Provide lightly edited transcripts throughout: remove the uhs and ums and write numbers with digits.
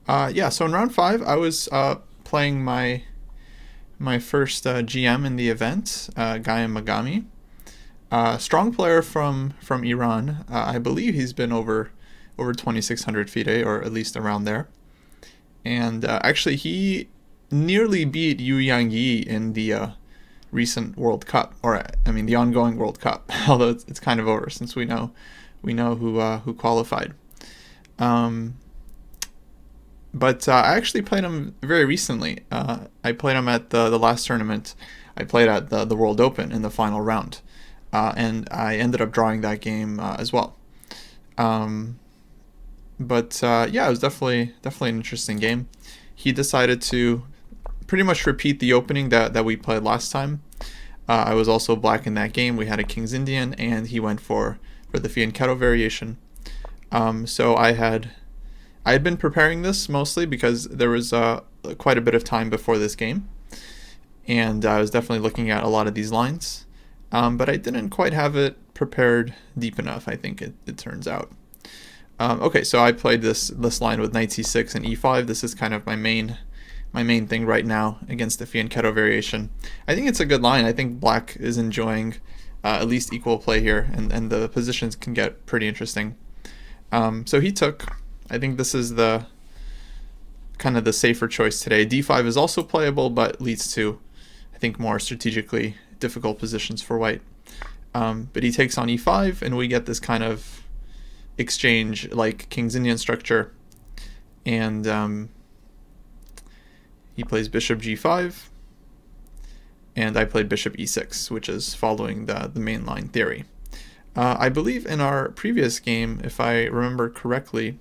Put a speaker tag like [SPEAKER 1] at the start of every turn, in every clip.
[SPEAKER 1] Yeah, so in round five, I was playing my first GM in the event, Ghaem-Maghami. Strong player from Iran. I believe he's been over 2,600 FIDE, or at least around there. And actually, he nearly beat Yu Yang Yi in the recent World Cup, or I mean the ongoing World Cup. Although it's kind of over since we know who qualified. Um, but I actually played him very recently. I played him at the last tournament. I played at the World Open in the final round, and I ended up drawing that game as well. Um, but yeah, it was definitely an interesting game. He decided to pretty much repeat the opening that we played last time. I was also black in that game. We had a King's Indian, and he went for the Fianchetto variation. So I had been preparing this mostly because there was quite a bit of time before this game, and I was definitely looking at a lot of these lines, but I didn't quite have it prepared deep enough, I think it turns out. Okay, so I played this line with knight c6 and e5. This is kind of my main thing right now against the Fianchetto variation. I think it's a good line. I think black is enjoying at least equal play here, and the positions can get pretty interesting. So he took. I think this is the kind of the safer choice today. d5 is also playable, but leads to, I think, more strategically difficult positions for white. But he takes on e5, and we get this kind of exchange like King's Indian structure. And he plays bishop g5, and I played bishop e6, which is following the main line theory. I believe in our previous game, if I remember correctly,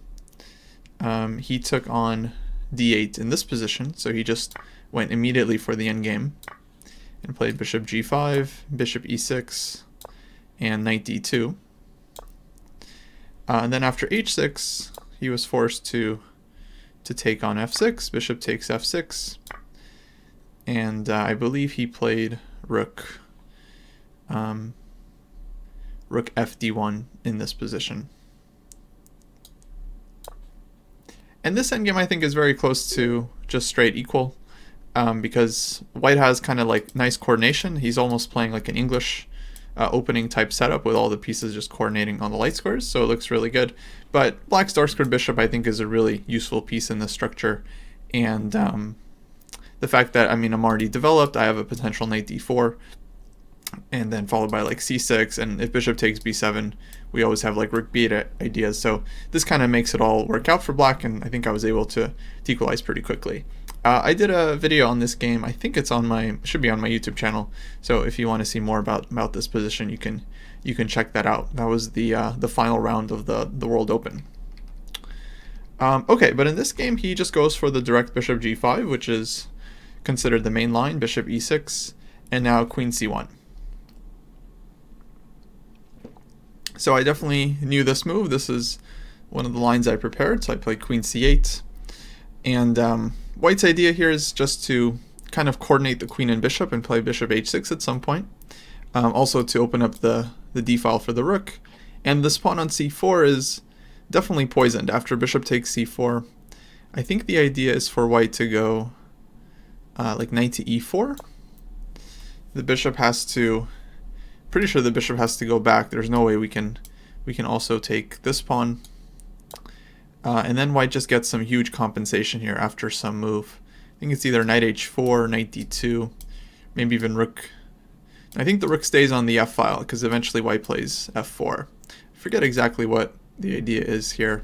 [SPEAKER 1] he took on d8 in this position, so he just went immediately for the endgame and played bishop g5, bishop e6, and knight d2. And then after h6, he was forced to take on f6, bishop takes f6, and I believe he played rook fd1 in this position. And this endgame, I think, is very close to just straight equal, because white has kind of like nice coordination. He's almost playing like an English opening type setup with all the pieces just coordinating on the light squares, so it looks really good. But black's dark squared bishop, I think, is a really useful piece in this structure. And the fact that, I mean, I'm already developed, I have a potential knight d4, and then followed by like c6, and if bishop takes b7, we always have like rook b8 ideas. So this kind of makes it all work out for black, and I think I was able to equalize pretty quickly. I did a video on this game. I think it's should be on my YouTube channel. So if you want to see more about this position, you can check that out. That was the final round of the World Open. Okay, but in this game, he just goes for the direct bishop g5, which is considered the main line, bishop e6, and now queen c1. So I definitely knew this move. This is one of the lines I prepared, so I played queen c8. And white's idea here is just to kind of coordinate the queen and bishop and play bishop h6 at some point. Also to open up the d file for the rook. And this pawn on c4 is definitely poisoned. After bishop takes c4, I think the idea is for white to go like knight to e4. The bishop has to... Pretty sure the bishop has to go back. There's no way we can also take this pawn. And then white just gets some huge compensation here after some move. I think it's either knight h4, knight d2, maybe even rook. I think the rook stays on the f file because eventually white plays f4. I forget exactly what the idea is here.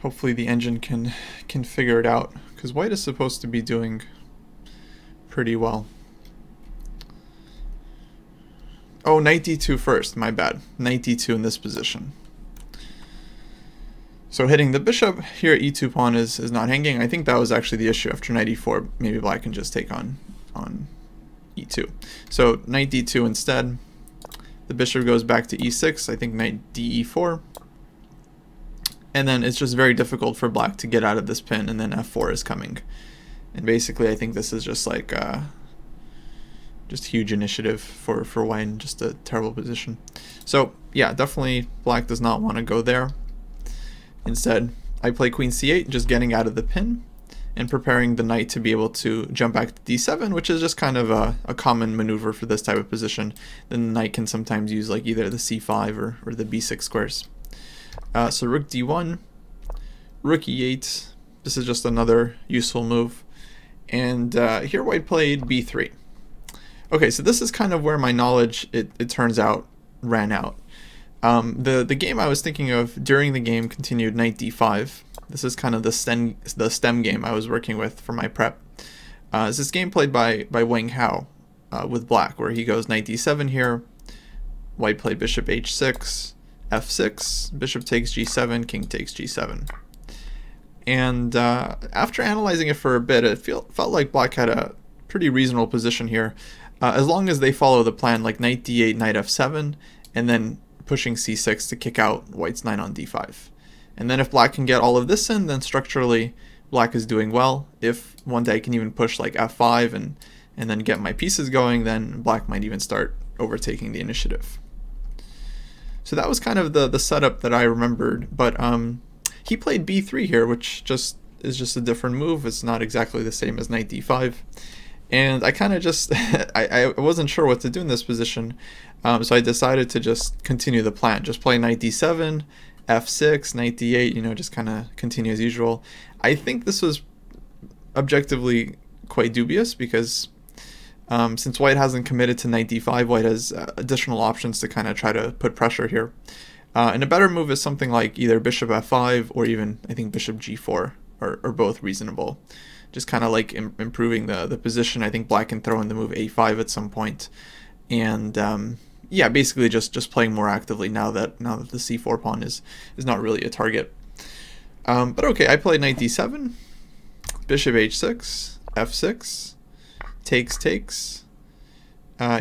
[SPEAKER 1] Hopefully the engine can figure it out, because white is supposed to be doing pretty well. Oh, knight d2 first, my bad. Knight d2 in this position. So hitting the bishop here, e2 pawn is not hanging. I think that was actually the issue. After knight e4, maybe black can just take on e2. So knight d2 instead. The bishop goes back to e6. I think knight de4. And then it's just very difficult for black to get out of this pin, and then f4 is coming. And basically I think this is just like just huge initiative for white, and just a terrible position. So yeah, definitely black does not want to go there. Instead, I play queen c8, just getting out of the pin and preparing the knight to be able to jump back to d7, which is just kind of a common maneuver for this type of position. Then the knight can sometimes use like either the c5 or the b6 squares. So rook d1, rook e8. This is just another useful move. And here white played b3. Okay, so this is kind of where my knowledge, it turns out, ran out. The game I was thinking of during the game continued knight d5. This is kind of the stem game I was working with for my prep. It's this game played by Wang Hao with black, where he goes knight d7 here. White played bishop h6, f6, bishop takes g7, king takes g7. And after analyzing it for a bit, it felt like black had a pretty reasonable position here. As long as they follow the plan, like knight d8, knight f7, and then pushing c6 to kick out white's knight on d5. And then if black can get all of this in, then structurally black is doing well. If one day I can even push like f5 and then get my pieces going, then black might even start overtaking the initiative. So that was kind of the setup that I remembered, but he played b3 here, which is just a different move. It's not exactly the same as knight d5. And I kind of just, I wasn't sure what to do in this position, so I decided to just continue the plan. Just play knight d7, f6, knight d8, just kind of continue as usual. I think this was objectively quite dubious because since white hasn't committed to knight d5, white has additional options to kind of try to put pressure here. And a better move is something like either bishop f5 or even, I think, bishop g4 are both reasonable. Just kind of like improving the position. I think black can throw in the move a5 at some point. And yeah, basically just playing more actively now that the c4 pawn is not really a target. But okay, I played knight d7, bishop h6, f6, takes.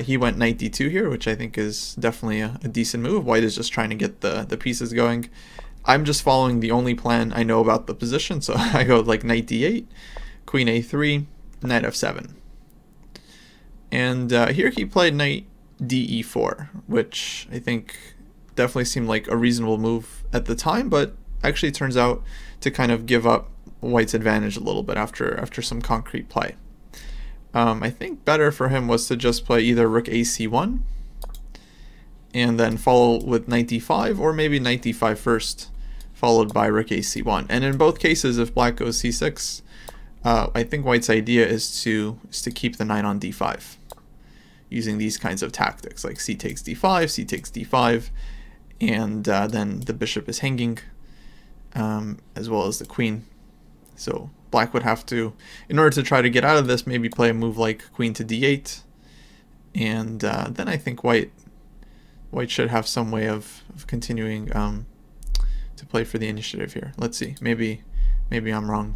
[SPEAKER 1] He went knight d2 here, which I think is definitely a decent move. White is just trying to get the pieces going. I'm just following the only plan I know about the position, so I go like knight d8, queen a3, knight f7. And here he played knight de4, which I think definitely seemed like a reasonable move at the time, but actually turns out to kind of give up white's advantage a little bit after some concrete play. I think better for him was to just play either rook ac1 and then follow with knight d5, or maybe knight d5 first, followed by rook ac1. And in both cases, if black goes c6, I think white's idea is to keep the knight on d5, using these kinds of tactics, like c takes d5, c takes d5, and then the bishop is hanging, as well as the queen. So black would have to, in order to try to get out of this, maybe play a move like queen to d8, and then I think white should have some way of continuing to play for the initiative here. Let's see, maybe I'm wrong.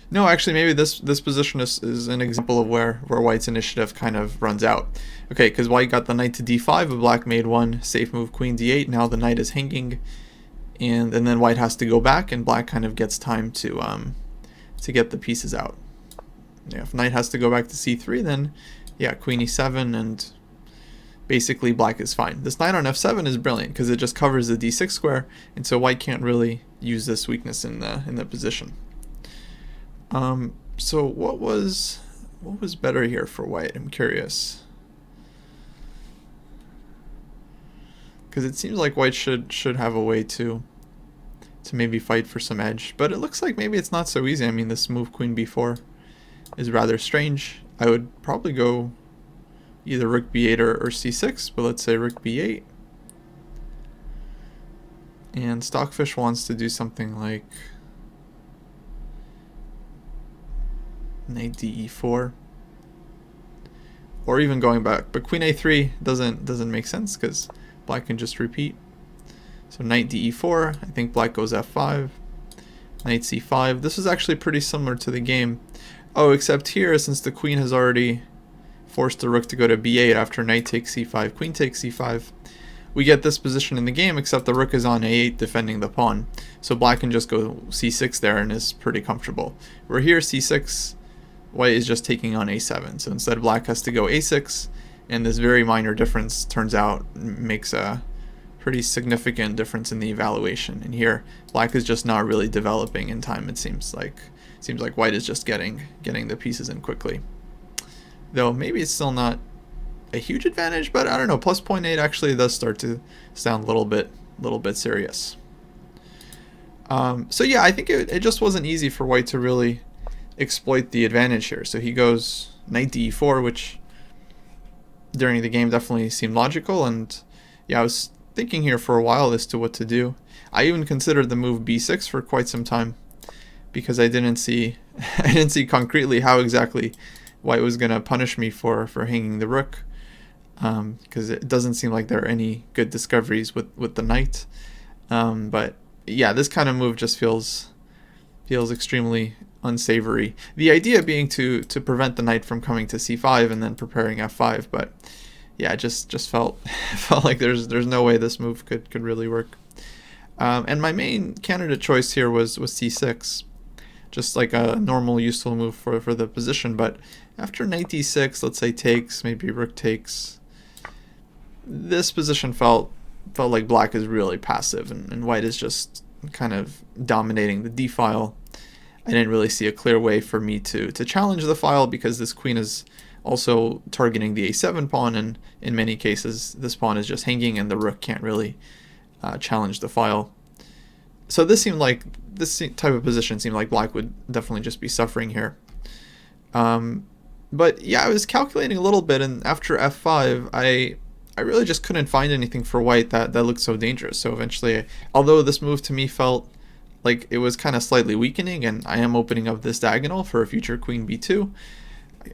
[SPEAKER 1] No, actually, maybe this position is an example of where white's initiative kind of runs out. Okay, because white got the knight to d5, but black made one safe move, queen d8. Now the knight is hanging, and then white has to go back, and black kind of gets time to get the pieces out. Yeah, if knight has to go back to c3, then yeah, queen e7, and basically black is fine. This knight on f7 is brilliant because it just covers the d6 square, and so white can't really use this weakness in the position. So what was better here for white? I'm curious, because it seems like white should have a way to maybe fight for some edge, but it looks like maybe it's not so easy. I mean, this move queen b4 is rather strange. I would probably go either rook b8 or c6, but let's say rook b8, and Stockfish wants to do something like knight de4, or even going back, but queen a3 doesn't make sense because black can just repeat. So knight de4, I think black goes f5, knight c5. This is actually pretty similar to the game. Oh, except here, since the queen has already forced the rook to go to b8 after knight takes c5, queen takes c5, we get this position in the game, except the rook is on a8 defending the pawn. So black can just go c6 there and is pretty comfortable. Where here, c6, white is just taking on a7. So instead, black has to go a6, and this very minor difference turns out makes a pretty significant difference in the evaluation. And here, black is just not really developing in time. It seems like white is just getting the pieces in quickly. Though maybe it's still not a huge advantage, but I don't know. Plus 0.8 actually does start to sound a little bit serious. So yeah, I think it just wasn't easy for white to really exploit the advantage here. So he goes knight to e4, which during the game definitely seemed logical. And yeah, I was thinking here for a while as to what to do. I even considered the move b6 for quite some time because I didn't see concretely how exactly white was going to punish me for hanging the rook, because it doesn't seem like there are any good discoveries with the knight. But yeah, this kind of move just feels extremely unsavory. The idea being to prevent the knight from coming to c5 and then preparing f5, but yeah, it just felt like there's no way this move could really work. And my main candidate choice here was c6, just like a normal useful move for the position. But after knight d6, let's say takes, maybe rook takes, this position felt like black is really passive and white is just kind of dominating the d file. I didn't really see a clear way for me to challenge the file because this queen is also targeting the a7 pawn, and in many cases this pawn is just hanging and the rook can't really challenge the file. So this type of position seemed like black would definitely just be suffering here. But yeah, I was calculating a little bit, and after f5 I really just couldn't find anything for white that looked so dangerous. So eventually, although this move to me felt like it was kind of slightly weakening, and I am opening up this diagonal for a future queen b2,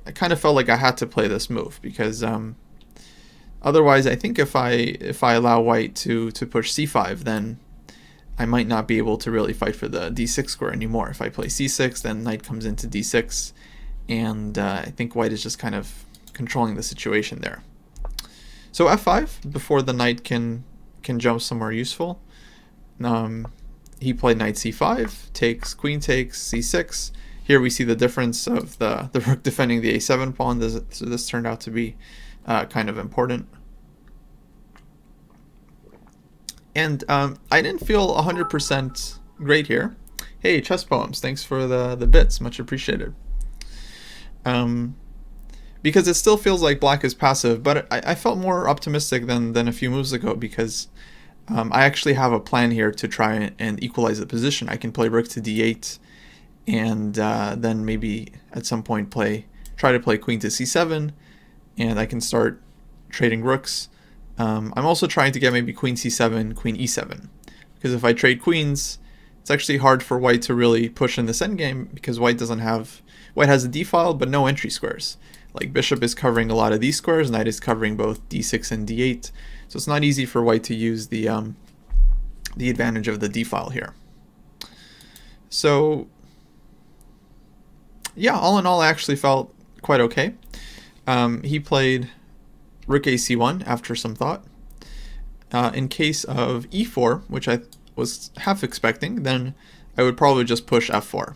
[SPEAKER 1] I kind of felt like I had to play this move because otherwise I think if I allow white to push c5, then I might not be able to really fight for the d6 square anymore. If I play c6, then knight comes into d6, and I think white is just kind of controlling the situation there. So f5 before the knight can jump somewhere useful. He played knight c5, takes, queen takes, c6. Here we see the difference of the rook defending the a7 pawn. So this turned out to be kind of important. And I didn't feel 100% great here. Hey, Chess Poems, thanks for the bits, much appreciated. Because it still feels like black is passive, but I felt more optimistic than a few moves ago because I actually have a plan here to try and equalize the position. I can play rook to d8 and then maybe at some point try to play queen to c7, and I can start trading rooks. I'm also trying to get maybe queen c7, queen e7, because if I trade queens, it's actually hard for white to really push in this endgame because white has a d file but no entry squares. Like bishop is covering a lot of these squares, knight is covering both d6 and d8, so it's not easy for white to use the advantage of the d file here. So yeah, all in all, I actually felt quite okay. He played rook ac1 after some thought. In case of e4, which I was half expecting, then I would probably just push f4.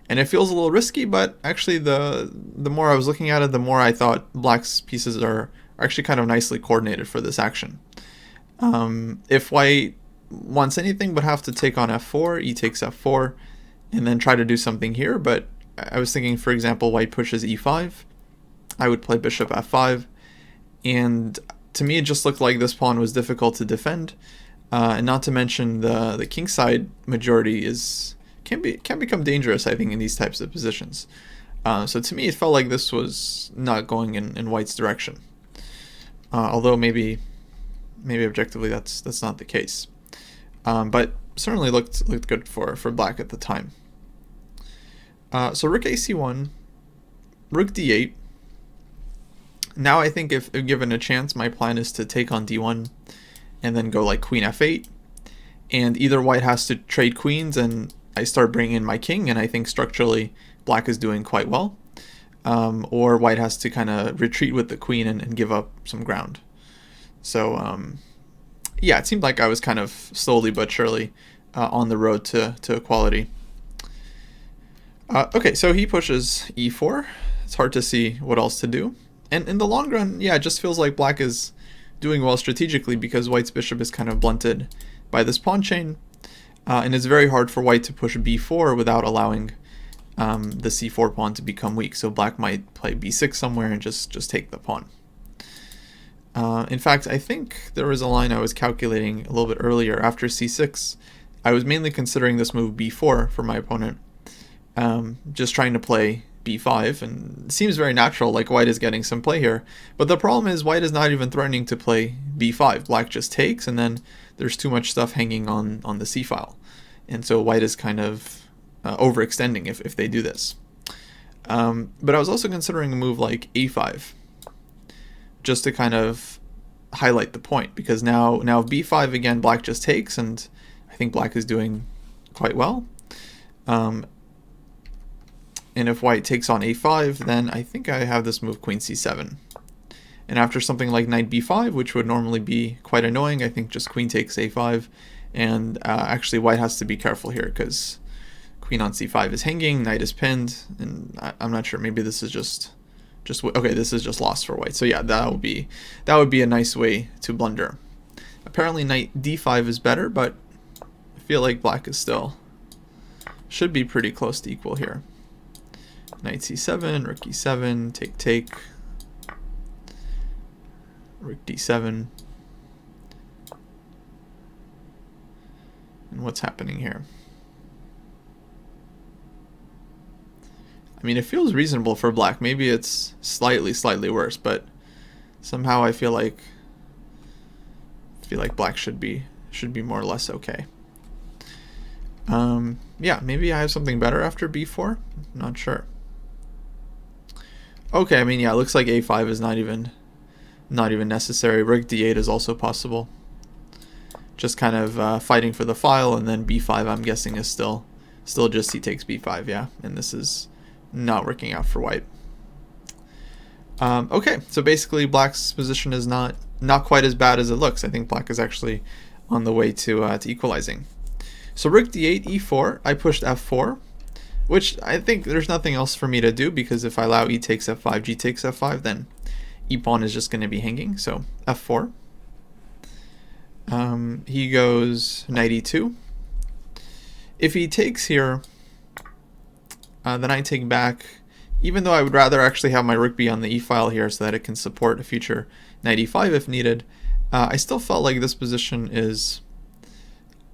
[SPEAKER 1] And it feels a little risky, but actually the more I was looking at it, the more I thought black's pieces are actually kind of nicely coordinated for this action. If white wants anything but have to take on f4, e takes f4, and then try to do something here, but I was thinking, for example, white pushes e5, I would play bishop f5, and to me it just looked like this pawn was difficult to defend, and not to mention the kingside majority can become dangerous, I think, in these types of positions. So to me, it felt like this was not going in white's direction. Although maybe objectively that's not the case. But certainly looked good for black at the time. So rook ac1, rook d8. Now I think if given a chance, my plan is to take on d1 and then go like queen f8. And either white has to trade queens and I start bringing in my king, and I think structurally black is doing quite well. Or white has to kind of retreat with the queen and give up some ground. So yeah, it seemed like I was kind of slowly but surely on the road to equality. Okay, so he pushes e4. It's hard to see what else to do. And in the long run, yeah, it just feels like black is doing well strategically because white's bishop is kind of blunted by this pawn chain, and it's very hard for white to push b4 without allowing the c4 pawn to become weak. So black might play b6 somewhere and just take the pawn. In fact, I think there was a line I was calculating a little bit earlier. After c6, I was mainly considering this move b4 for my opponent, just trying to play b5, and it seems very natural, like white is getting some play here. But the problem is white is not even threatening to play b5. Black just takes, and then there's too much stuff hanging on the c file. And so white is kind of overextending if they do this. But I was also considering a move like a5, just to kind of highlight the point, because now b5 again, black just takes, and I think black is doing quite well. And if white takes on a5, then I think I have this move queen c7. And after something like knight b5, which would normally be quite annoying, I think just queen takes a5. And actually white has to be careful here, because queen on c5 is hanging, knight is pinned, and I'm not sure, maybe this is just okay, this is just lost for white. So yeah, that would be a nice way to blunder. Apparently knight d5 is better, but I feel like black is still should be pretty close to equal here. Knight c7, rook e7, take, rook d7. And what's happening here? I mean, it feels reasonable for black. Maybe it's slightly worse, but somehow I feel like black should be more or less okay. Yeah, maybe I have something better after b4. Not sure. Okay, I mean, yeah, it looks like a5 is not even necessary. Rook d8 is also possible. Just kind of fighting for the file, and then b5 I'm guessing is still just c takes b5, yeah, and this is not working out for white. Okay, so basically black's position is not quite as bad as it looks. I think black is actually on the way to equalizing. So rook d8, e4, I pushed f4, which I think there's nothing else for me to do, because if I allow e takes f5, g takes f5, then e pawn is just going to be hanging. So f4. He goes knight e2. If he takes here, then I take back, even though I would rather actually have my rook be on the e file here so that it can support a future knight e5 if needed. I still felt like this position is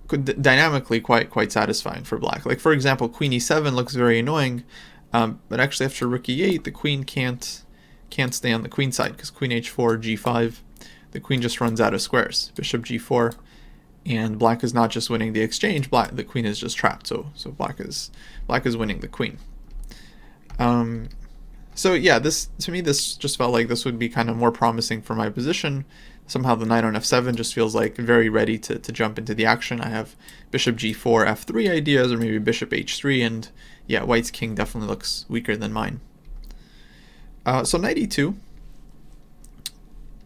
[SPEAKER 1] dynamically quite satisfying for black. Like for example, queen e7 looks very annoying, but actually after rook e8, the queen can't stay on the queen side, because queen h4, g5, the queen just runs out of squares. Bishop g4, and black is not just winning the exchange, the queen is just trapped. So black is winning the queen. So yeah, to me this just felt like this would be kind of more promising for my position. Somehow the knight on f7 just feels like very ready to jump into the action. I have bishop g4, f3 ideas, or maybe bishop h3, and yeah, white's king definitely looks weaker than mine. So knight e2,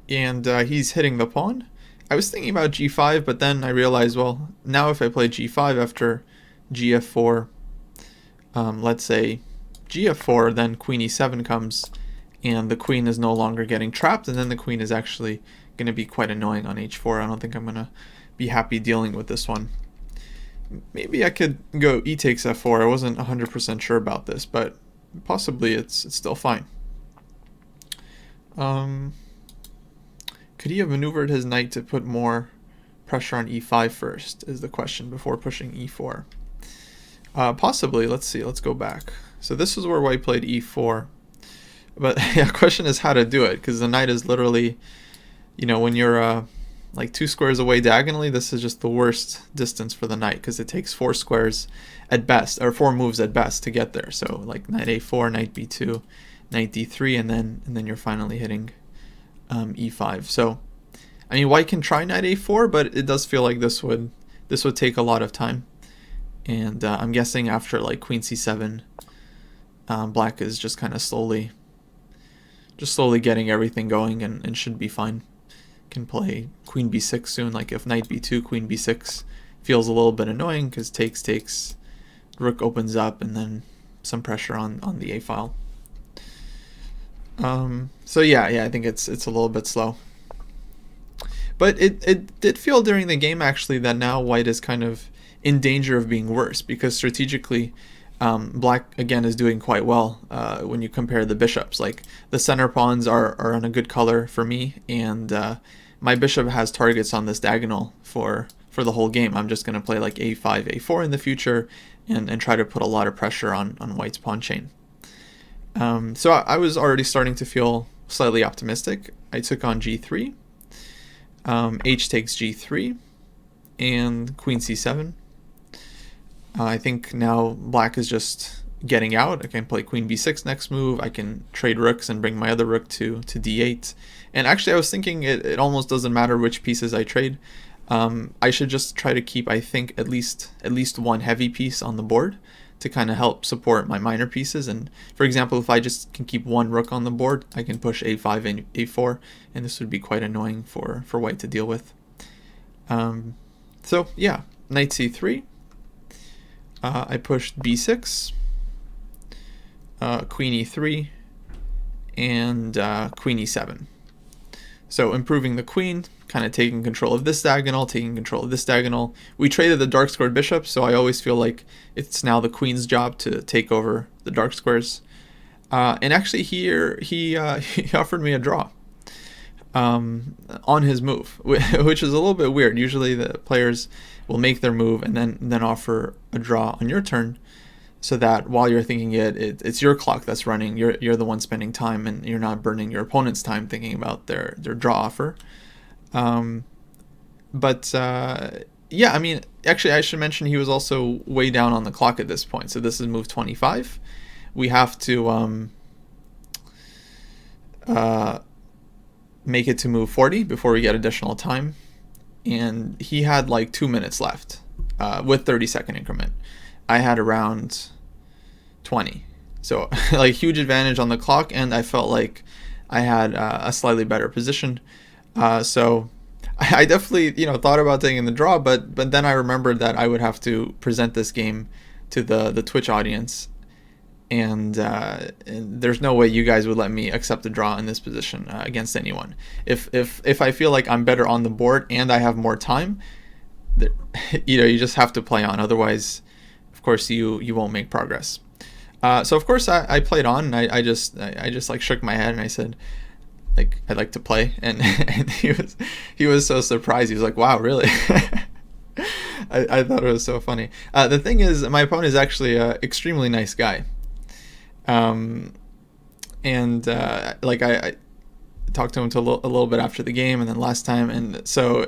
[SPEAKER 1] and he's hitting the pawn. I was thinking about g5, but then I realized, well, now if I play g5 after gf4, let's say gf4, then queen e7 comes, and the queen is no longer getting trapped, and then the queen is actually going to be quite annoying on h4. I don't think I'm going to be happy dealing with this one. Maybe I could go e takes f4. I wasn't 100% sure about this, but possibly it's still fine. Could he have maneuvered his knight to put more pressure on e5 first, is the question, before pushing e4? Possibly. Let's see. Let's go back. So this is where white played e4. But yeah, question is how to do it, because the knight is literally, when you're like 2 squares away diagonally, this is just the worst distance for the knight, because it takes 4 squares at best, or 4 moves at best to get there. So like knight a4, knight b2, knight d3, and then you're finally hitting e5. So I mean, white can try knight a4, but it does feel like this would take a lot of time. And I'm guessing after like queen c7, black is just kind of slowly getting everything going, and should be fine. Can play queen b6 soon. Like if knight b2, queen b6 feels a little bit annoying, because takes, rook opens up, and then some pressure on the a file. So yeah, I think it's a little bit slow. But it did feel during the game actually that now white is kind of in danger of being worse, because strategically black again is doing quite well when you compare the bishops. Like the center pawns are on a good color for me, and my bishop has targets on this diagonal for the whole game. I'm just going to play like a5, a4 in the future, and try to put a lot of pressure on white's pawn chain. So I was already starting to feel slightly optimistic. I took on g3, h takes g3, and queen c7. I think now black is just getting out. I can play queen b6 next move. I can trade rooks and bring my other rook to d8. And actually I was thinking it almost doesn't matter which pieces I trade. I should just try to keep, I think, at least one heavy piece on the board to kind of help support my minor pieces. And for example, if I just can keep one rook on the board, I can push a5 and a4, and this would be quite annoying for white to deal with. So yeah, knight c3. I pushed b6, queen e3, and queen e7. So improving the queen, kind of taking control of this diagonal, taking control of this diagonal. We traded the dark squared bishop, so I always feel like it's now the queen's job to take over the dark squares. And actually here he offered me a draw on his move, which is a little bit weird. Usually the players will make their move and then offer a draw on your turn, so that while you're thinking it's your clock that's running, you're the one spending time, and you're not burning your opponent's time thinking about their draw offer. Yeah, I mean, actually I should mention he was also way down on the clock at this point. So this is move 25. We have to make it to move 40 before we get additional time, and he had like 2 minutes left with 30-second increment. I had around 20, so like huge advantage on the clock, and I felt like I had a slightly better position. So I definitely thought about taking the draw, but then I remembered that I would have to present this game to the Twitch audience, and there's no way you guys would let me accept a draw in this position against anyone. If I feel like I'm better on the board and I have more time, you just have to play on. Otherwise, of course, you won't make progress. So of course I played on, and I just like shook my head and I said, like, I'd like to play, and he was so surprised. He was like, wow, really? I thought it was so funny. The thing is, my opponent is actually an extremely nice guy. Like I talked to him a little bit after the game, and then last time, and so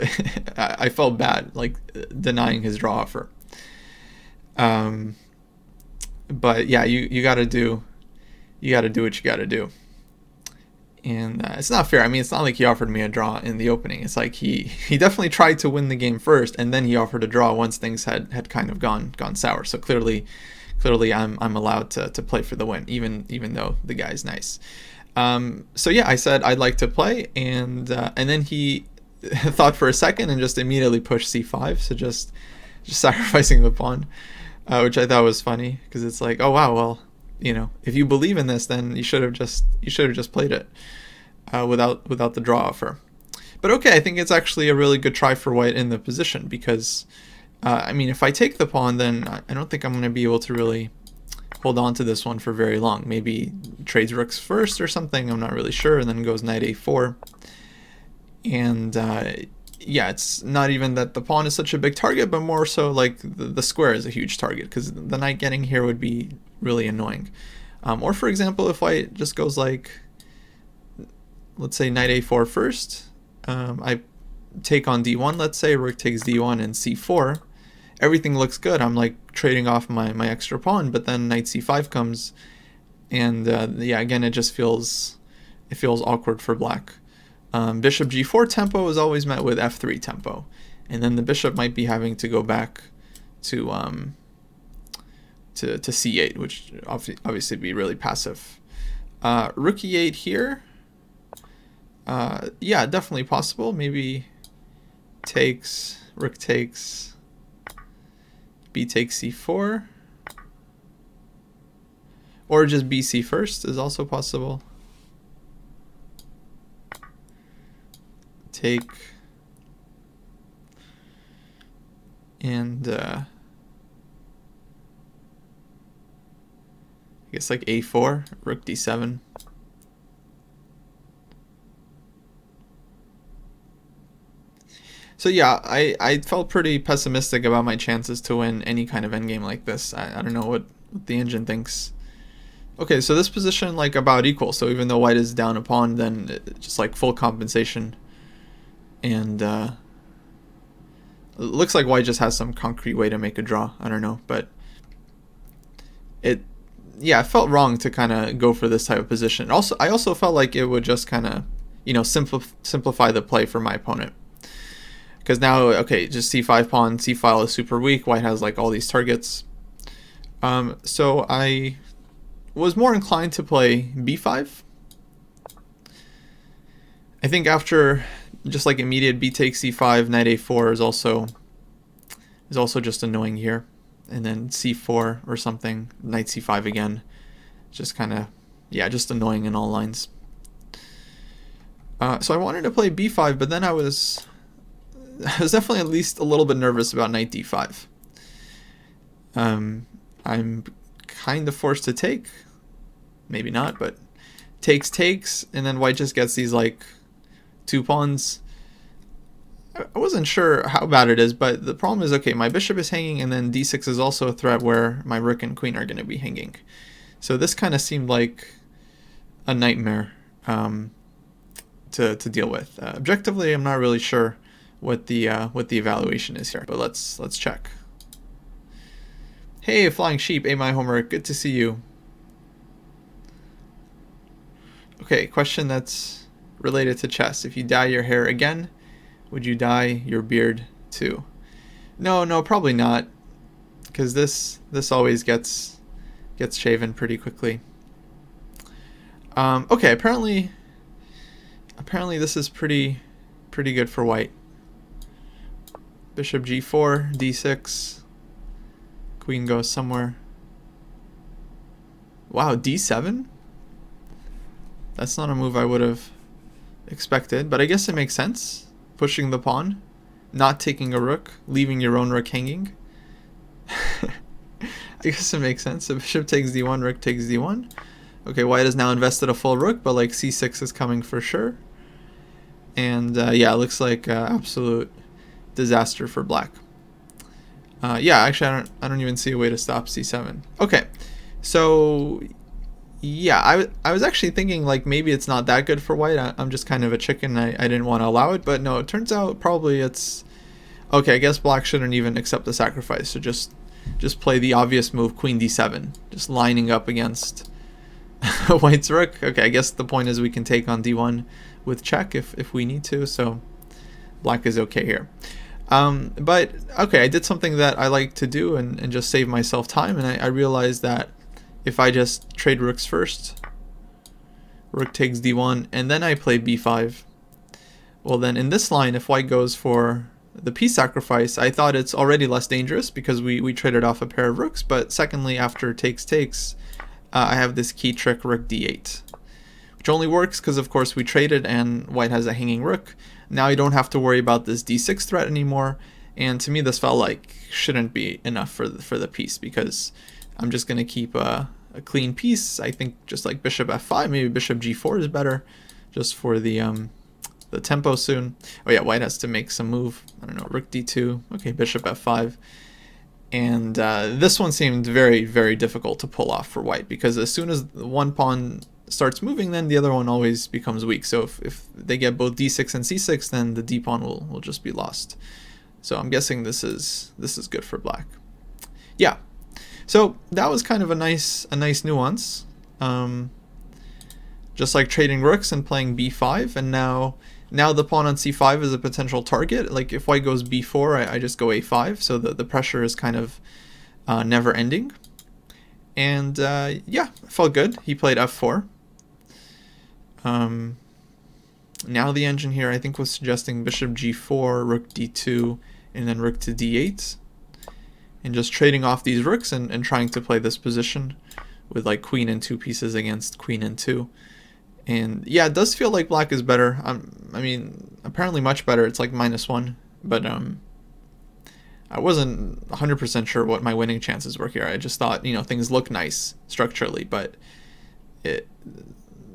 [SPEAKER 1] I felt bad like denying his draw offer. But yeah, you gotta do what you gotta do. And it's not fair. I mean, it's not like he offered me a draw in the opening. It's like he definitely tried to win the game first, and then he offered a draw once things had kind of gone sour. So clearly I'm allowed to play for the win, even though the guy's nice. So yeah, I said I'd like to play, and then he thought for a second and just immediately pushed c5. So just sacrificing the pawn, which I thought was funny, because it's like, oh wow, well, if you believe in this, then you should have just played it without the draw offer. But okay, I think it's actually a really good try for white in the position, because I mean, if I take the pawn, then I don't think I'm going to be able to really hold on to this one for very long. Maybe trades rooks first or something, I'm not really sure, and then goes knight a4. And yeah, it's not even that the pawn is such a big target, but more so like the square is a huge target, because the knight getting here would be really annoying. Or for example, if white just goes like, let's say knight a4 first, I take on d1, let's say, rook takes d1 and c4, everything looks good. I'm like trading off my extra pawn, but then knight c5 comes, and yeah, again, it feels awkward for black. Bishop g4 tempo is always met with f3 tempo, and then the bishop might be having to go back to c8, which obviously be really passive. Rook e8 here, yeah, definitely possible. Maybe takes, rook takes, b takes c4, or just bc first is also possible. Take, And I guess like a4, rook d7. So yeah, I felt pretty pessimistic about my chances to win any kind of endgame like this. I don't know what the engine thinks. Okay, so this position like about equal. So even though white is down a pawn, then just like full compensation. And it looks like white just has some concrete way to make a draw. I don't know, but it felt wrong to kind of go for this type of position. Also, I also felt like it would just kind of, simplify the play for my opponent. Because now, okay, just c5 pawn, c file is super weak. White has like all these targets. So I was more inclined to play b5. I think after just like immediate b takes c5, knight a4 is also just annoying here. And then c4 or something, knight c5 again. Just kind of, just annoying in all lines. So I wanted to play b5, but then I was definitely at least a little bit nervous about knight d5. I'm kind of forced to take. Maybe not, but takes, and then white just gets these like 2 pawns. I wasn't sure how bad it is, but the problem is, okay, my bishop is hanging, and then d6 is also a threat where my rook and queen are going to be hanging. So this kind of seemed like a nightmare to deal with. Objectively, I'm not really sure what the evaluation is here, but let's check. Hey, Flying Sheep, my homework, good to see you. Okay, question that's related to chess. If you dye your hair again, would you dye your beard too? No, probably not, because this always gets shaven pretty quickly. Okay, apparently this is pretty good for white. Bishop g4, d6. Queen goes somewhere. Wow, d7? That's not a move I would have expected, but I guess it makes sense. Pushing the pawn, not taking a rook, leaving your own rook hanging. I guess it makes sense. So bishop takes d1, rook takes d1. Okay, white has now invested a full rook, but like c6 is coming for sure. And it looks like absolute disaster for black. Actually, I don't even see a way to stop c7. Okay, so I was actually thinking like maybe it's not that good for white. I'm just kind of a chicken. I didn't want to allow it, but no, it turns out probably it's okay. I guess black shouldn't even accept the sacrifice. So just play the obvious move, queen d7, just lining up against white's rook. Okay, I guess the point is we can take on d1 with check if we need to. So black is okay here. But okay, I did something that I like to do and just save myself time, and I realized that if I just trade rooks first, rook takes d1, and then I play b5, well then in this line, if white goes for the piece sacrifice, I thought it's already less dangerous because we traded off a pair of rooks, but secondly, after takes, I have this key trick rook d8, which only works because of course we traded and white has a hanging rook. Now I don't have to worry about this d6 threat anymore, and to me this felt like shouldn't be enough for the piece, because I'm just going to keep a clean piece. I think just like bishop f5, maybe bishop g4 is better, just for the tempo soon. Oh yeah, white has to make some move. I don't know, rook d2. Okay, bishop f5. And this one seemed very, very difficult to pull off for white, because as soon as one pawn starts moving, then the other one always becomes weak. So if they get both d6 and c6, then the d pawn will just be lost. So I'm guessing this is good for black. Yeah. So that was kind of a nice nuance. Just like trading rooks and playing b5, and now the pawn on c5 is a potential target. Like if white goes b4, I just go a5, so the pressure is kind of never ending. And it felt good. He played f4. Now the engine here, I think, was suggesting bishop g4, rook d2, and then rook to d8. And just trading off these rooks and trying to play this position with like queen and 2 pieces against queen and 2. And yeah, it does feel like black is better. I mean, apparently much better. It's like -1, but I wasn't 100% sure what my winning chances were here. I just thought, things look nice structurally, but it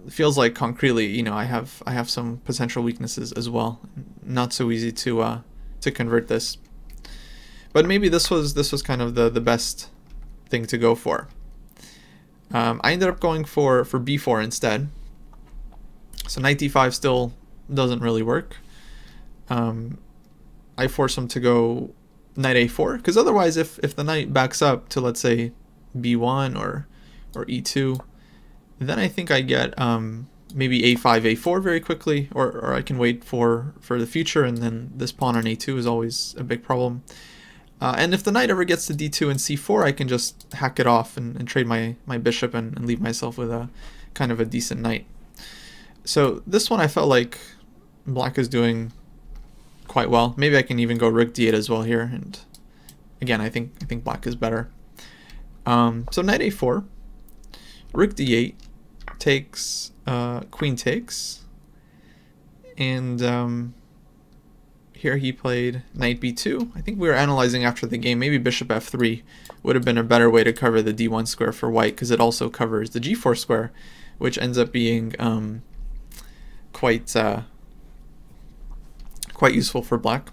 [SPEAKER 1] feels like concretely, I have some potential weaknesses as well. Not so easy to convert this. But maybe this was kind of the best thing to go for. I ended up going for b4 instead. So knight d5 still doesn't really work. I force him to go knight a4, because otherwise if the knight backs up to, let's say, b1 or e2, then I think I get maybe a5, a4 very quickly, or I can wait for the future, and then this pawn on a2 is always a big problem. And if the knight ever gets to d2 and c4, I can just hack it off and trade my bishop and leave myself with a kind of a decent knight. So this one I felt like black is doing quite well. Maybe I can even go rook d8 as well here, and again I think black is better. So knight a4, rook d8 takes, queen takes, and here he played knight b2. I think we were analyzing after the game, maybe bishop f3 would have been a better way to cover the d1 square for white, because it also covers the g4 square, which ends up being quite useful for black.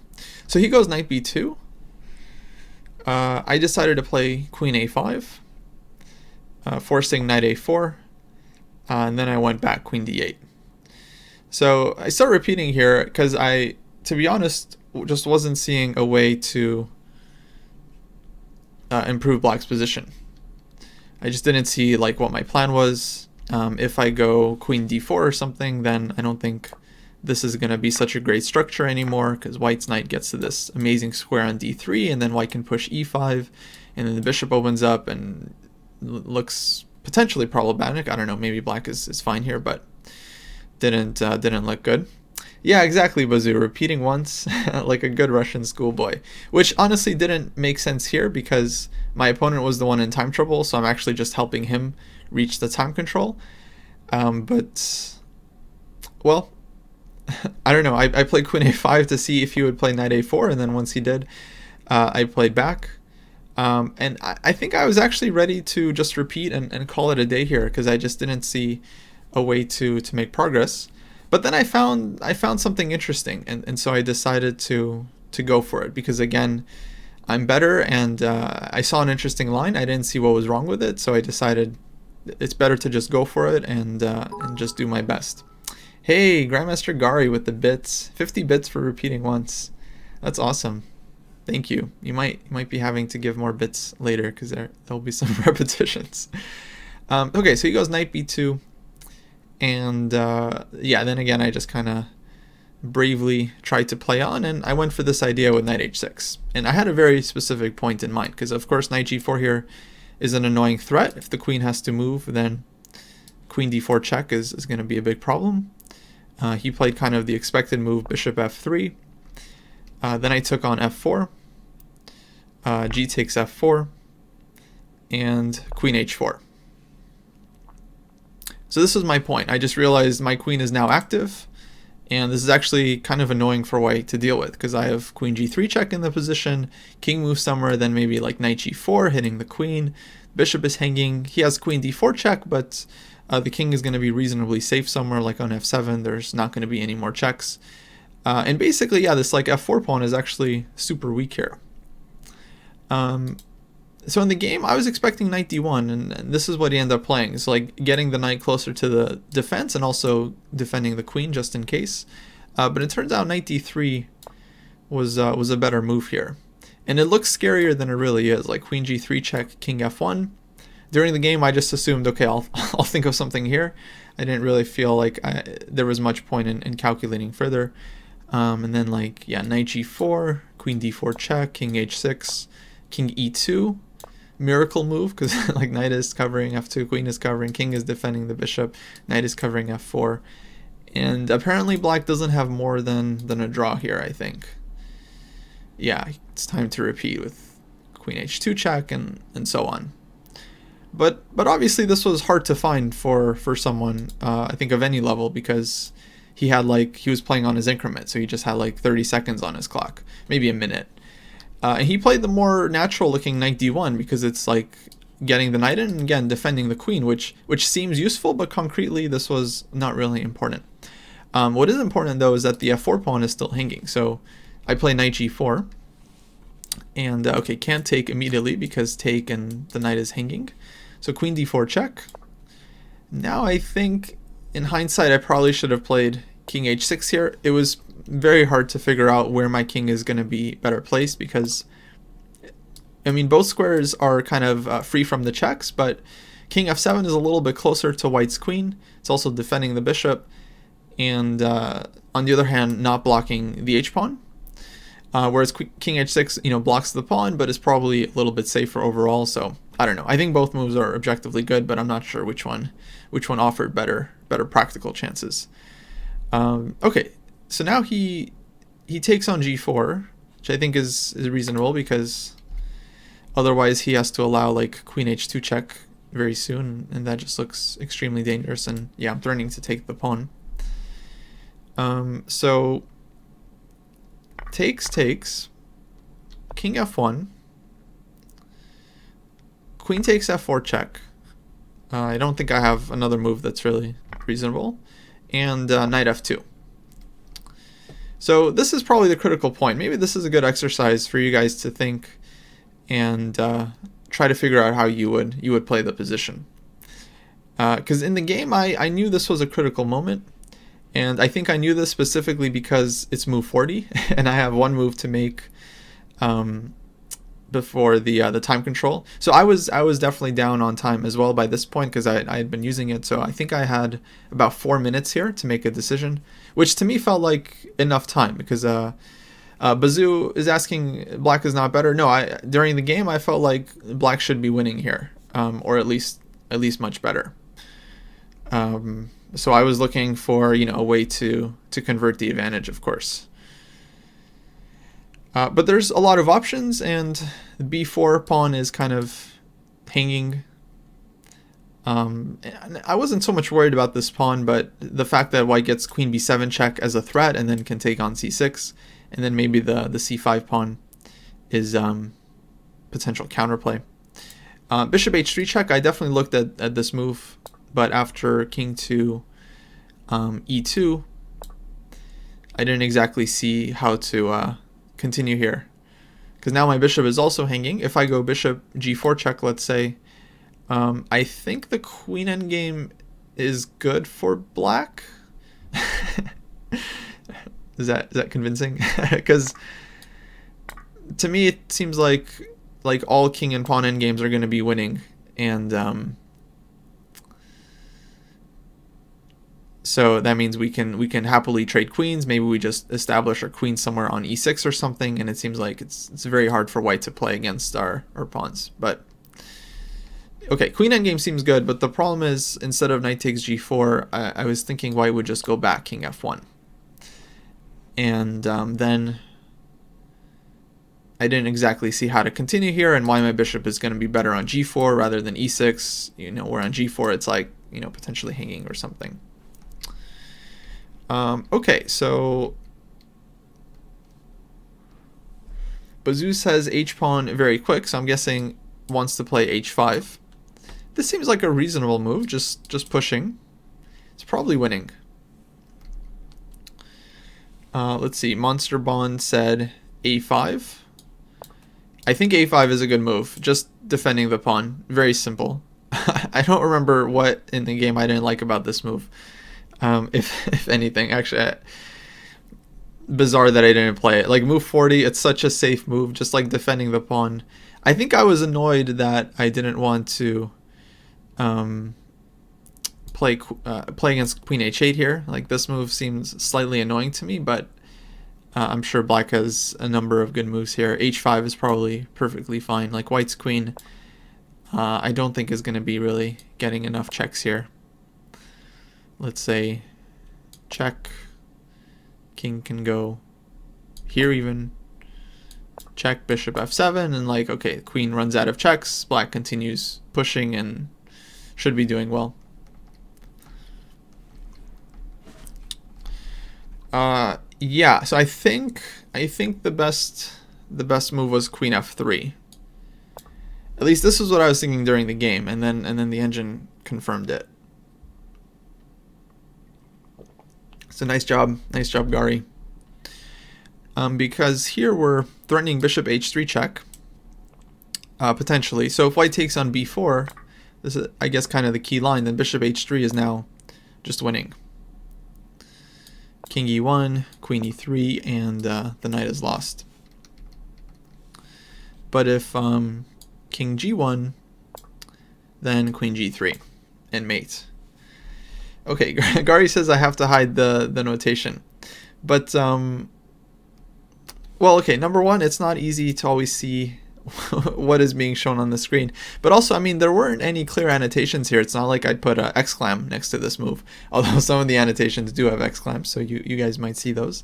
[SPEAKER 1] So he goes knight b2. I decided to play queen a5, forcing knight a4, and then I went back queen d8. So I start repeating here because I, to be honest, just wasn't seeing a way to improve black's position. I just didn't see like what my plan was. If I go queen d4 or something, then I don't think this is going to be such a great structure anymore, because white's knight gets to this amazing square on d3, and then white can push e5, and then the bishop opens up and looks potentially problematic. I don't know, maybe black is fine here, but didn't look good. Yeah, exactly, Bazoo, repeating once like a good Russian schoolboy, which honestly didn't make sense here because my opponent was the one in time trouble, so I'm actually just helping him reach the time control. But, well, I don't know. I played queen a5 to see if he would play knight a4, and then once he did, I played back. And I think I was actually ready to just repeat and call it a day here, because I just didn't see a way to make progress. But then I found something interesting, and so I decided to go for it, because again, I'm better, and I saw an interesting line. I didn't see what was wrong with it, so I decided it's better to just go for it and just do my best. Hey, Grandmaster Gari with the bits. 50 bits for repeating once. That's awesome. Thank you. You might be having to give more bits later, because there'll be some repetitions. Okay, so he goes knight b2. And yeah, then again, I just kind of bravely tried to play on, and I went for this idea with knight h6. And I had a very specific point in mind, because of course knight g4 here is an annoying threat. If the queen has to move, then queen d4 check is going to be a big problem. He played kind of the expected move, bishop f3. Then I took on f4, g takes f4, and queen h4. So this is my point. I just realized my queen is now active, and this is actually kind of annoying for white to deal with, because I have queen g3 check in the position, king moves somewhere, then maybe like knight g4 hitting the queen, bishop is hanging. He has queen d4 check, but the king is going to be reasonably safe somewhere, like on f7. There's not going to be any more checks. And basically, yeah, this like f4 pawn is actually super weak here. So in the game, I was expecting knight d1, and this is what he ended up playing. It's like getting the knight closer to the defense and also defending the queen just in case. But it turns out knight d3 was a better move here. And it looks scarier than it really is, like queen g3 check, king f1. During the game, I just assumed, okay, I'll think of something here. I didn't really feel like there was much point in calculating further. And then like, yeah, knight g4, queen d4 check, king h6, king e2. Miracle move, because like knight is covering f2, queen is covering, king is defending the bishop, knight is covering f4. And apparently black doesn't have more than a draw here, I think. Yeah, it's time to repeat with queen h2 check and so on. But obviously this was hard to find for someone, I think, of any level, because he was playing on his increment, so he just had like 30 seconds on his clock, maybe a minute. And he played the more natural looking knight d1 because it's like getting the knight in and again defending the queen, which seems useful, but concretely this was not really important. What is important though is that the f4 pawn is still hanging. So I play knight g4, and okay, can't take immediately because take and the knight is hanging. So queen d4 check. Now I think in hindsight I probably should have played king h6 here. It was very hard to figure out where my king is going to be better placed because, I mean, both squares are kind of free from the checks, but king f7 is a little bit closer to white's queen. It's also defending the bishop, and on the other hand, not blocking the h-pawn. Whereas king h6, blocks the pawn, but is probably a little bit safer overall. So I don't know. I think both moves are objectively good, but I'm not sure which one offered better practical chances. Okay, so now he takes on g4, which I think is reasonable because otherwise he has to allow like queen h2 check very soon, and that just looks extremely dangerous. And yeah, I'm threatening to take the pawn. So takes, king f1, queen takes f4 check. I don't think I have another move that's really reasonable, and knight f2. So this is probably the critical point. Maybe this is a good exercise for you guys to think and try to figure out how you would play the position. Because in the game, I knew this was a critical moment. And I think I knew this specifically because it's move 40, and I have one move to make before the time control. So I was definitely down on time as well by this point because I had been using it. So I think I had about 4 minutes here to make a decision, which to me felt like enough time because Bazoo is asking black is not better. No, during the game I felt like black should be winning here, or at least much better. So I was looking for, a way to convert the advantage, of course. But there's a lot of options, and the b4 pawn is kind of hanging. And I wasn't so much worried about this pawn, but the fact that white gets queen b7 check as a threat and then can take on c6, and then maybe the c5 pawn is potential counterplay. Bishop h3 check, I definitely looked at this move, but after king to e2, I didn't exactly see how to continue here. Because now my bishop is also hanging. If I go bishop g4 check, let's say, I think the queen endgame is good for black. Is that convincing? Because to me it seems like all king and pawn endgames are going to be winning, and so that means we can happily trade queens. Maybe we just establish our queen somewhere on e6 or something, and it seems like it's very hard for white to play against our pawns. But okay, queen endgame seems good, but the problem is instead of knight takes g4, I was thinking white would just go back king f1, and then I didn't exactly see how to continue here and why my bishop is going to be better on g4 rather than e6. Where on g4 it's like potentially hanging or something. Okay, so Bazoo says h-pawn very quick, so I'm guessing wants to play h5. This seems like a reasonable move, just pushing. It's probably winning. Let's see, Monster Bond said a5. I think a5 is a good move, just defending the pawn. Very simple. I don't remember what in the game I didn't like about this move. If anything, actually, bizarre that I didn't play it. Like move 40, it's such a safe move, just like defending the pawn. I think I was annoyed that I didn't want to play against queen h8 here. Like this move seems slightly annoying to me, but I'm sure black has a number of good moves here. h5 is probably perfectly fine. Like white's queen, I don't think is going to be really getting enough checks here. Let's say check, king can go here even, check bishop f7, and like, okay, queen runs out of checks, black continues pushing and should be doing well. Yeah, so I think the best the best move was queen f3. At least this is what I was thinking during the game, and then the engine confirmed it. So nice job, Gary. Because here we're threatening bishop h3 check, potentially. So if white takes on b4, this is, I guess, kind of the key line, then bishop h3 is now just winning. King e1, queen e3, and the knight is lost. But if king g1, then queen g3, and mate. Okay, Gary says I have to hide the notation. But, well, okay, number one, it's not easy to always see what is being shown on the screen. But also, I mean, there weren't any clear annotations here. It's not like I'd put an exclam next to this move, although some of the annotations do have exclams, so you guys might see those.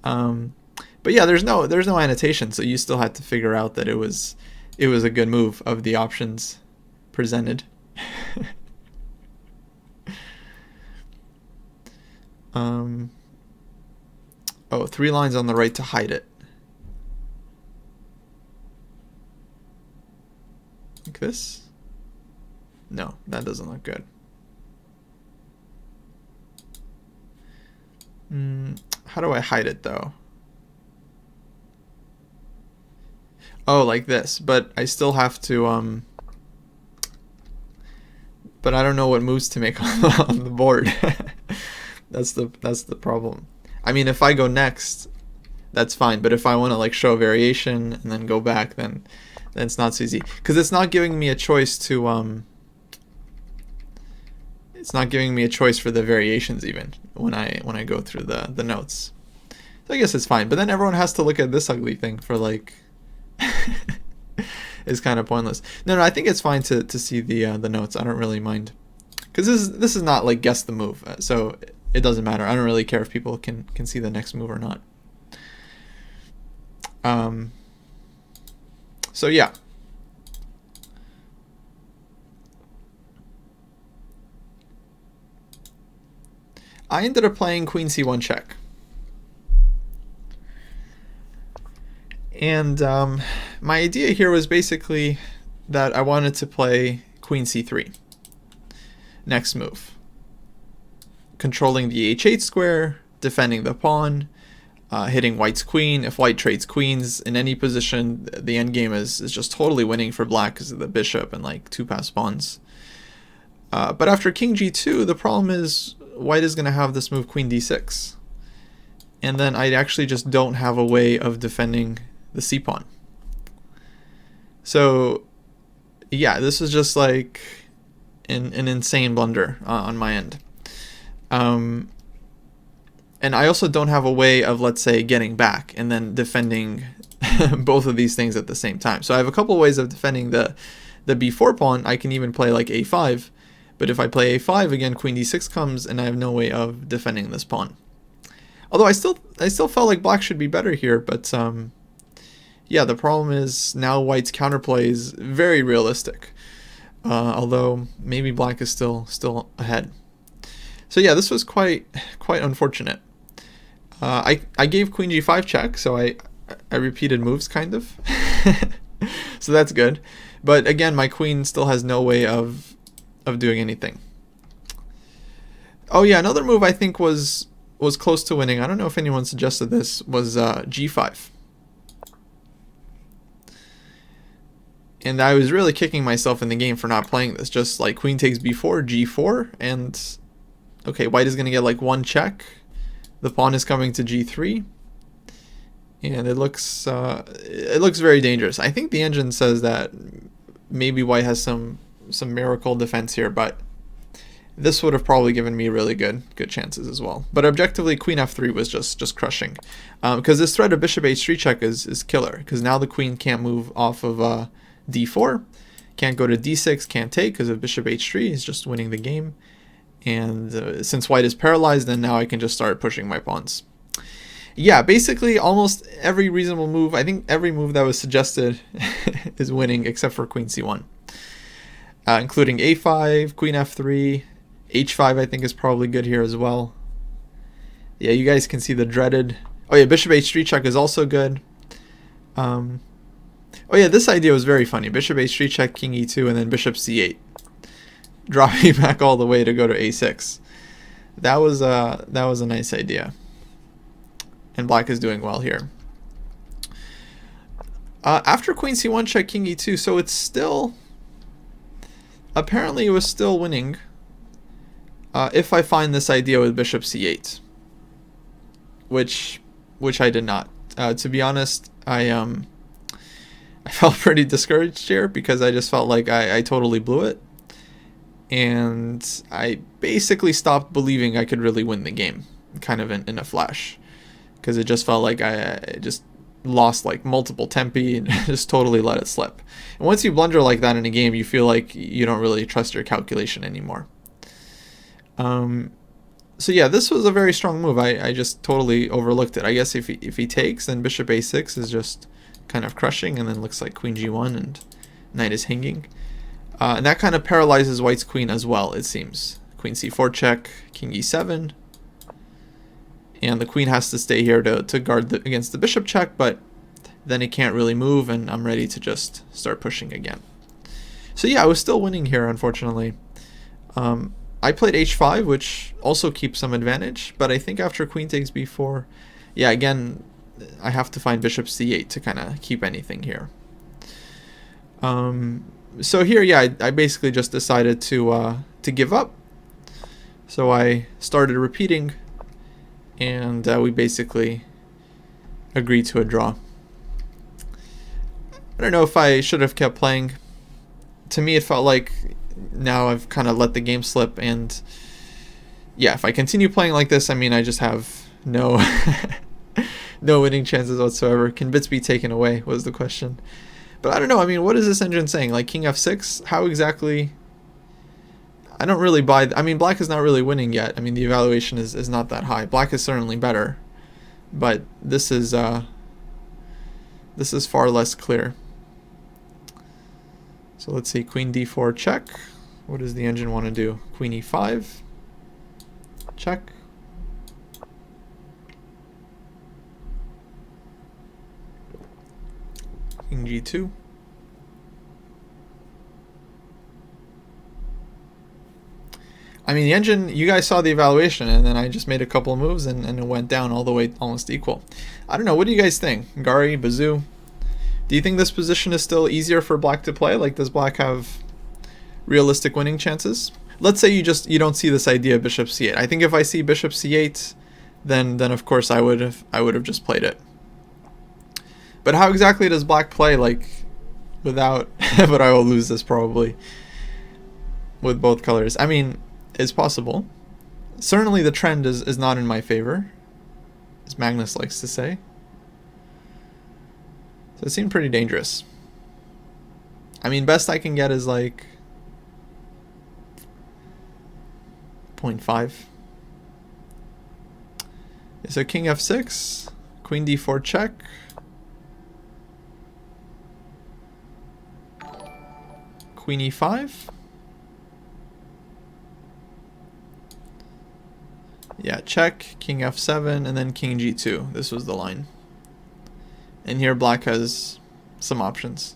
[SPEAKER 1] But yeah, there's no annotation, so you still had to figure out that it was a good move of the options presented. Oh, 3 lines on the right to hide it. Like this? No, that doesn't look good. How do I hide it though? Oh, like this, but I still have to but I don't know what moves to make on the board. That's the problem. I mean, if I go next, that's fine, but if I want to like show a variation and then go back, then it's not so easy, because it's not giving me a choice to it's not giving me a choice for the variations even when I go through the notes. So I guess it's fine, but then everyone has to look at this ugly thing for like it's kind of pointless. No, I think it's fine to see the notes. I don't really mind, because this is not like guess the move, so it doesn't matter. I don't really care if people can see the next move or not. So yeah. I ended up playing queen c1 check. And my idea here was basically that I wanted to play queen c3. Next move. Controlling the h8 square, defending the pawn, hitting white's queen. If white trades queens in any position, the endgame is just totally winning for black because of the bishop and like 2-pass pawns. But after king g2, the problem is white is going to have this move queen d6. And then I actually just don't have a way of defending the c-pawn. So yeah, this is just like an insane blunder on my end. And I also don't have a way of, let's say, getting back and then defending both of these things at the same time. So I have a couple of ways of defending the b4 pawn. I can even play like a5, but if I play a5 again, queen d6 comes, and I have no way of defending this pawn. Although I still felt like black should be better here, but yeah, the problem is now white's counterplay is very realistic. Although maybe black is still ahead. So yeah, this was quite unfortunate. I gave queen g5 check, so I repeated moves kind of. So that's good. But again, my queen still has no way of doing anything. Oh yeah, another move I think was close to winning. I don't know if anyone suggested this, was g5. And I was really kicking myself in the game for not playing this. Just like queen takes b4, g4, and okay, white is going to get like one check. The pawn is coming to g3, and it looks very dangerous. I think the engine says that maybe white has some miracle defense here, but this would have probably given me really good chances as well. But objectively, queen f3 was just crushing, because this threat of bishop h3 check is killer, because now the queen can't move off of d4, can't go to d6, can't take because of bishop h3. Is just winning the game. And since white is paralyzed, then now I can just start pushing my pawns. Yeah, basically almost every reasonable move, I think every move that was suggested is winning except for queen c1. Including a5, queen f3, h5 I think is probably good here as well. Yeah, you guys can see the dreaded... Oh yeah, bishop h3 check is also good. Um, oh yeah, this idea was very funny. Bishop h3 check, king e2, and then bishop c8, dropping back all the way to go to a6. That was a nice idea, and black is doing well here. After queen c1 check, king e2, so it's still, apparently it was still winning if I find this idea with bishop c8, which I did not. To be honest, I felt pretty discouraged here because I just felt like I totally blew it, and I basically stopped believing I could really win the game, kind of in a flash, because it just felt like I just lost like multiple tempi and just totally let it slip. And once you blunder like that in a game, you feel like you don't really trust your calculation anymore. So yeah, this was a very strong move. I just totally overlooked it. I guess if he takes, then bishop a6 is just kind of crushing, and then looks like queen g1 and knight is hanging. And that kind of paralyzes white's queen as well, it seems. Queen c4 check, king e7. And the queen has to stay here to guard against the bishop check, but then it can't really move, and I'm ready to just start pushing again. So yeah, I was still winning here, unfortunately. I played h5, which also keeps some advantage, but I think after queen takes b4, yeah, again, I have to find bishop c8 to kind of keep anything here. So here, yeah, I basically just decided to give up. So I started repeating, and we basically agreed to a draw. I don't know if I should have kept playing. To me, it felt like now I've kind of let the game slip, and yeah, if I continue playing like this, I mean, I just have no no winning chances whatsoever. Can bits be taken away was the question. But I don't know, I mean, what is this engine saying? Like king f6? How exactly? I don't really buy... I mean, black is not really winning yet. I mean, the evaluation is not that high. Black is certainly better, but this is far less clear. So let's see, queen d4 check. What does the engine want to do? Queen e5 check. King g2. I mean, the engine, you guys saw the evaluation, and then I just made a couple of moves, and it went down all the way almost equal. I don't know, what do you guys think? Gari, Bazoo? Do you think this position is still easier for black to play? Like, does black have realistic winning chances? Let's say you don't see this idea of bishop c8. I think if I see bishop c8, then of course I would have just played it. But how exactly does black play, like, without... but I will lose this probably with both colors. I mean, it's possible. Certainly the trend is not in my favor, as Magnus likes to say. So it seemed pretty dangerous. I mean, best I can get is like 0.5. So king f6, queen d4 check. Queen e5. Yeah, check, king f7, and then king g2. This was the line. And here black has some options.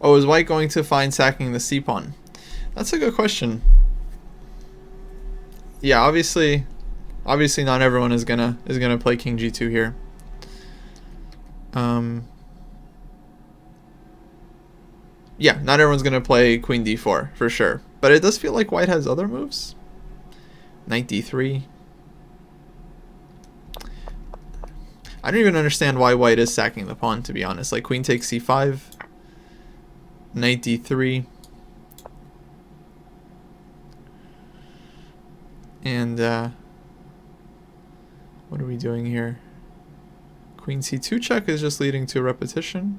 [SPEAKER 1] Oh, is white going to find sacking the c-pawn? That's a good question. Yeah, obviously not everyone is gonna play king g2 here. Yeah, not everyone's gonna play queen d4 for sure, but it does feel like white has other moves. Knight d3. I don't even understand why white is sacking the pawn, to be honest. Like queen takes c5, knight d3, and what are we doing here? Queen c2 check is just leading to repetition.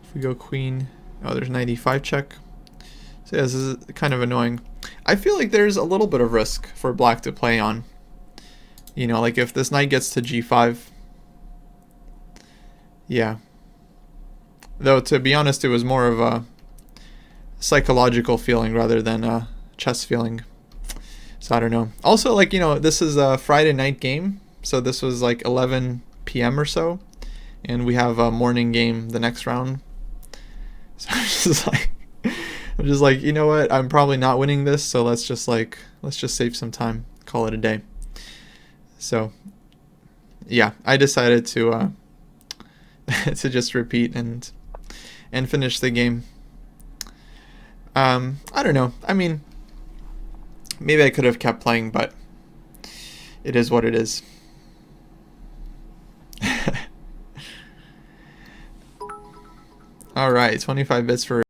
[SPEAKER 1] If we go queen, oh, there's knight e5 check. So yeah, this is kind of annoying. I feel like there's a little bit of risk for black to play on. You know, like if this knight gets to g5. Yeah. Though, to be honest, it was more of a psychological feeling rather than a chess feeling. So I don't know. Also, like, you know, this is a Friday night game, so this was like 11 p.m. or so, and we have a morning game the next round. So I'm just like, you know what? I'm probably not winning this, so let's just save some time, call it a day. So yeah, I decided to to just repeat and finish the game. I don't know. I mean, maybe I could have kept playing, but it is what it is. All right, 25 bits for